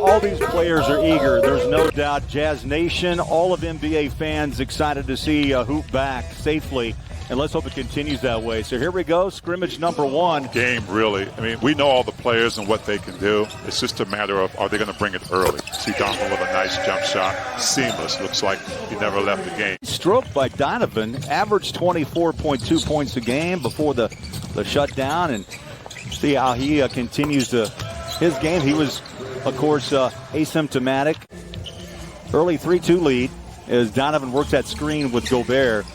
All these players are eager. There's no doubt. Jazz Nation, all of NBA fans excited to see Hoop back safely. And let's hope it continues that way. So here we go, scrimmage number one. Game, really. I mean, we know all the players and what they can do. It's just a matter of, are they going to bring it early? See Donovan with a nice jump shot. Seamless. Looks like he never left the game. Stroke by Donovan. Averaged 24.2 points a game before the shutdown. And see how he continues his game. He was, of course, asymptomatic. Early 3-2 lead as Donovan works that screen with Gobert.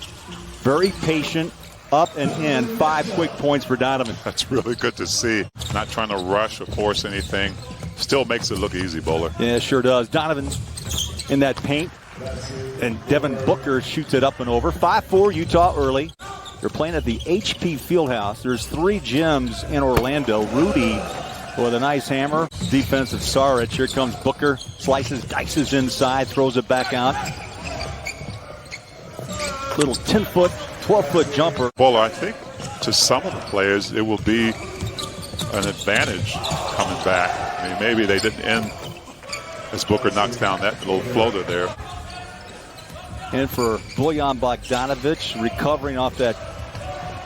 Very patient, up and in. 5 quick points for Donovan. That's really good to see. Not trying to rush or force anything. Still makes it look easy, Bowler. Yeah, sure does. Donovan in that paint. And Devin Booker shoots it up and over. 5-4 Utah early. They're playing at the HP Fieldhouse. There's 3 gyms in Orlando. Rudy with a nice hammer. Defensive Saric. Here comes Booker. Slices, dices inside, throws it back out. Little 10-foot, 12-foot jumper. Bowler, I think to some of the players it will be an advantage coming back. I mean, maybe they didn't end as Booker knocks down that little floater there. And for Bojan Bogdanovic, recovering off that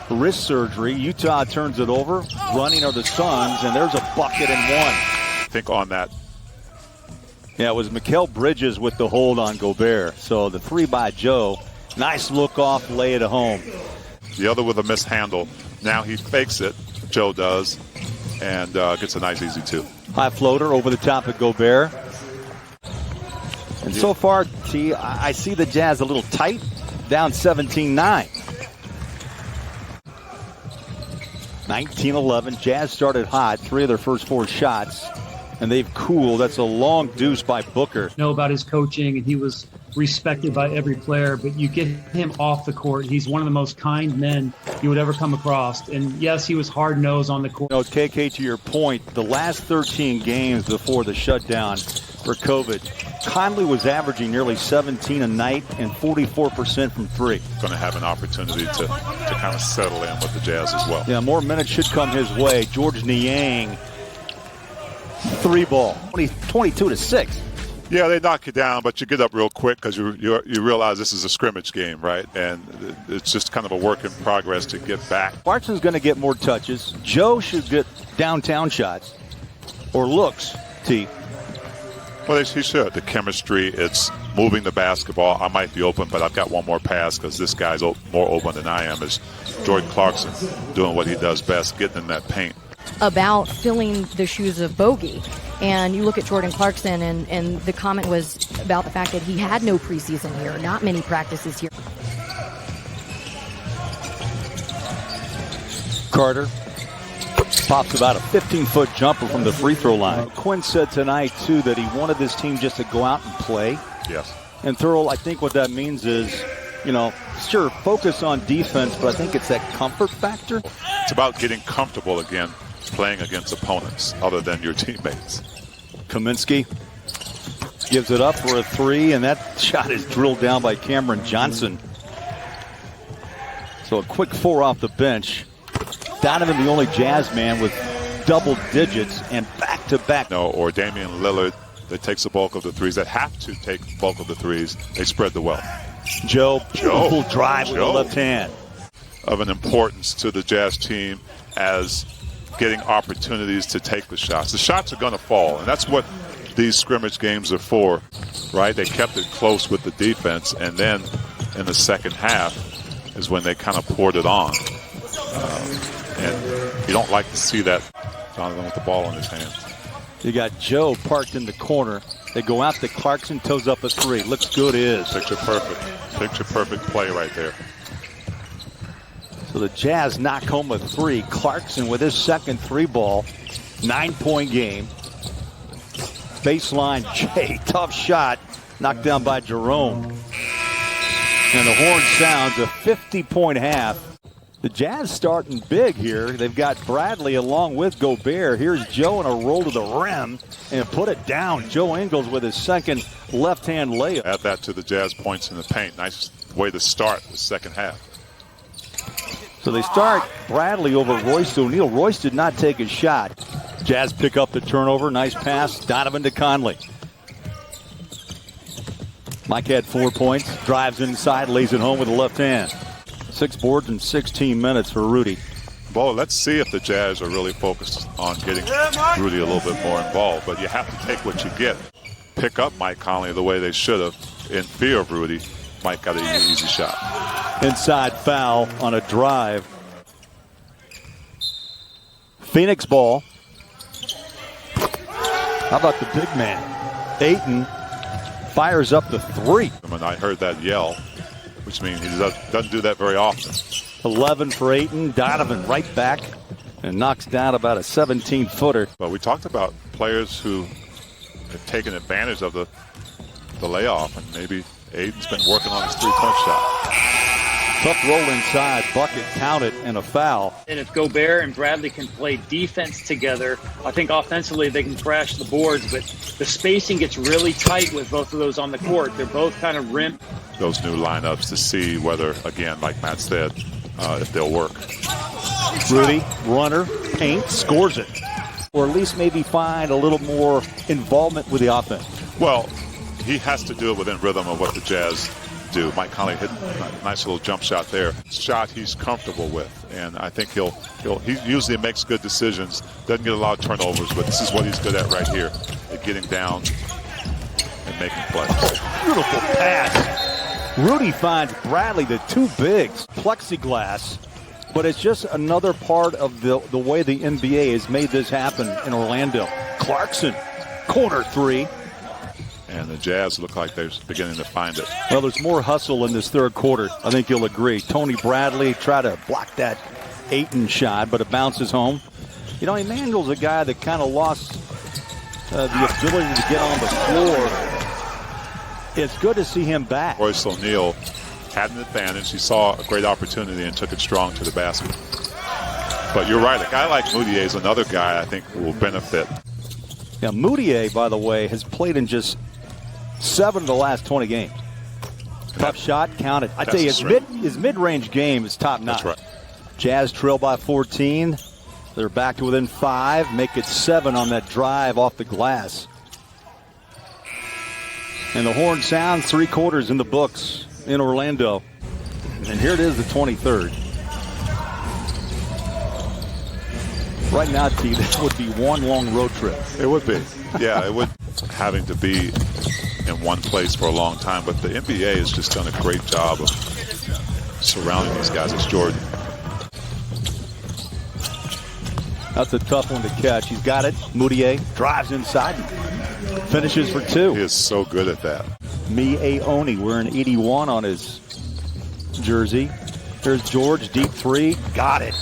wrist surgery, Utah turns it over. Running are the Suns, and there's a bucket and one. I think on that. Yeah, it was Mikal Bridges with the hold on Gobert. So the 3 by Joe. Nice look off, lay it home. The other with a mishandle. Now he fakes it, Joe does, and gets a nice easy 2. High floater over the top of Gobert. And so far, T, I see the Jazz a little tight, down 17-9. 19-11, Jazz started hot, 3 of their first 4 shots, and they've cooled. That's a long deuce by Booker. Know about his coaching, and he was respected by every player, but you get him off the court. He's one of the most kind men you would ever come across. And yes, he was hard-nosed on the court. You know, KK, to your point, the last 13 games before the shutdown for COVID, Conley was averaging nearly 17 a night and 44% from 3. Going to have an opportunity to kind of settle in with the Jazz as well. Yeah, more minutes should come his way. George Niang, 3 ball, 22-6. Yeah, they knock you down, but you get up real quick because you realize this is a scrimmage game, right? And it's just kind of a work in progress to get back. Clarkson's going to get more touches. Joe should get downtown shots or looks, T. Well, he should. The chemistry, it's moving the basketball. I might be open, but I've got one more pass because this guy's more open than I am. Is Jordan Clarkson doing what he does best, getting in that paint. About filling the shoes of Bogey. And you look at Jordan Clarkson, and the comment was about the fact that he had no preseason here, not many practices here. Carter pops about a 15-foot jumper from the free throw line. Quinn said tonight, too, that he wanted this team just to go out and play. Yes. And Thurl, I think what that means is, you know, sure, focus on defense, but I think it's that comfort factor. It's about getting comfortable again, playing against opponents other than your teammates. Kaminsky gives it up for a 3, and that shot is drilled down by Cameron Johnson. So a quick 4 off the bench. Donovan, the only Jazz man with double digits and back-to-back. No, or Damian Lillard that takes the bulk of the threes, that have to take the bulk of the threes. They spread the wealth. Joe, full drive with the left hand. Of an importance to the Jazz team as getting opportunities to take the shots. The shots are going to fall, and that's what these scrimmage games are for, right? They kept it close with the defense, and then in the second half is when they kind of poured it on. And you don't like to see that. Jonathan with the ball in his hands. You got Joe parked in the corner. They go out to Clarkson, toes up a 3. Looks good is. Picture perfect play right there. So the Jazz knock home a 3. Clarkson with his second 3 ball. 9-point game. Baseline Jay, tough shot. Knocked down by Jerome. And the horn sounds, a 50-point half. The Jazz starting big here. They've got Bradley along with Gobert. Here's Joe and a roll to the rim and put it down. Joe Ingles with his second left-hand layup. Add that to the Jazz points in the paint. Nice way to start the second half. So they start Bradley over Royce O'Neal. Royce did not take his shot. Jazz pick up the turnover. Nice pass. Donovan to Conley. Mike had 4 points. Drives inside, lays it home with the left hand. 6 boards in 16 minutes for Rudy. Well, let's see if the Jazz are really focused on getting Rudy a little bit more involved. But you have to take what you get. Pick up Mike Conley the way they should have in fear of Rudy. Mike got an easy shot. Inside foul on a drive. Phoenix ball. How about the big man? Ayton fires up the 3. And I heard that yell, which means he doesn't do that very often. 11 for Ayton. Donovan right back and knocks down about a 17-footer. Well, we talked about players who have taken advantage of the layoff, and maybe Ayton's been working on his three-point shot. Tough roll inside, bucket counted, and a foul. And if Gobert and Bradley can play defense together, I think offensively they can crash the boards, but the spacing gets really tight with both of those on the court. They're both kind of rim. Those new lineups to see whether, again, like Matt said, if they'll work. Rudy, runner, paint, scores it. Or at least maybe find a little more involvement with the offense. Well, he has to do it within rhythm of what the Jazz do. Mike Conley hit a nice little jump shot there. Shot he's comfortable with, and I think he usually makes good decisions. Doesn't get a lot of turnovers, but this is what he's good at right here, at getting down and making plays. Beautiful pass. Rudy finds Bradley, the 2 bigs, plexiglass, but it's just another part of the way the NBA has made this happen in Orlando. Clarkson, corner 3. And the Jazz look like they're beginning to find it. Well, there's more hustle in this third quarter. I think you'll agree. Tony Bradley tried to block that Ayton shot, but it bounces home. You know, Emmanuel's a guy that kind of lost the ability to get on the floor. It's good to see him back. Royce O'Neal had an advantage. He saw a great opportunity and took it strong to the basket. But you're right. A guy like Moutier is another guy I think will benefit. Yeah, Moutier, by the way, has played in just 7 of the last 20 games. Tough shot, counted. I tell you, his mid-range game is top-notch. That's right. Jazz trail by 14. They're back to within 5. Make it 7 on that drive off the glass. And the horn sounds 3 quarters in the books in Orlando. And here it is, the 23rd. Right now, T, this would be one long road trip. It would be. Yeah, it would. Having to be in one place for a long time. But the NBA has just done a great job of surrounding these guys. It's Jordan. That's a tough one to catch. He's got it. Moutier drives inside and finishes for 2. He is so good at that. Oni wearing 81 on his jersey. There's George, deep 3. Got it.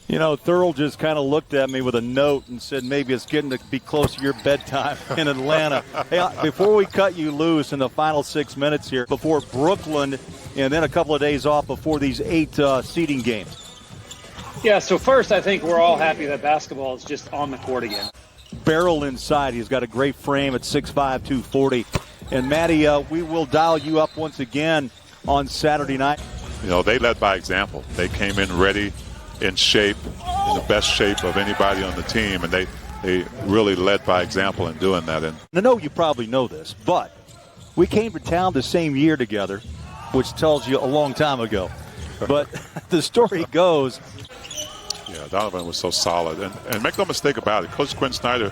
You know, Thurl just kind of looked at me with a note and said maybe it's getting to be close to your bedtime in Atlanta. Hey, before we cut you loose in the final 6 minutes here, before Brooklyn and then a couple of days off before these 8 seeding games. Yeah, so first I think we're all happy that basketball is just on the court again. Barrel inside. He's got a great frame at 6'5", 240. And, Matty, we will dial you up once again on Saturday night. You know, they led by example. They came in ready, in shape, in the best shape of anybody on the team, and they really led by example in doing that. And I know you probably know this, but we came to town the same year together, which tells you a long time ago. But the story goes. Yeah, Donovan was so solid. And make no mistake about it, Coach Quinn Snyder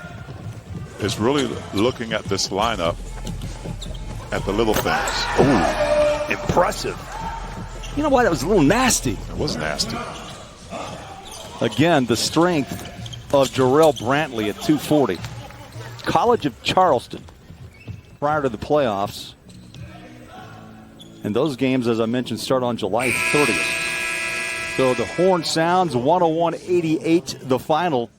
is really looking at this lineup at the little things. Ooh, impressive. You know what? It was a little nasty. It was nasty. Again, the strength of Jarrell Brantley at 240. College of Charleston prior to the playoffs. And those games, as I mentioned, start on July 30th. So the horn sounds 101-88, the final.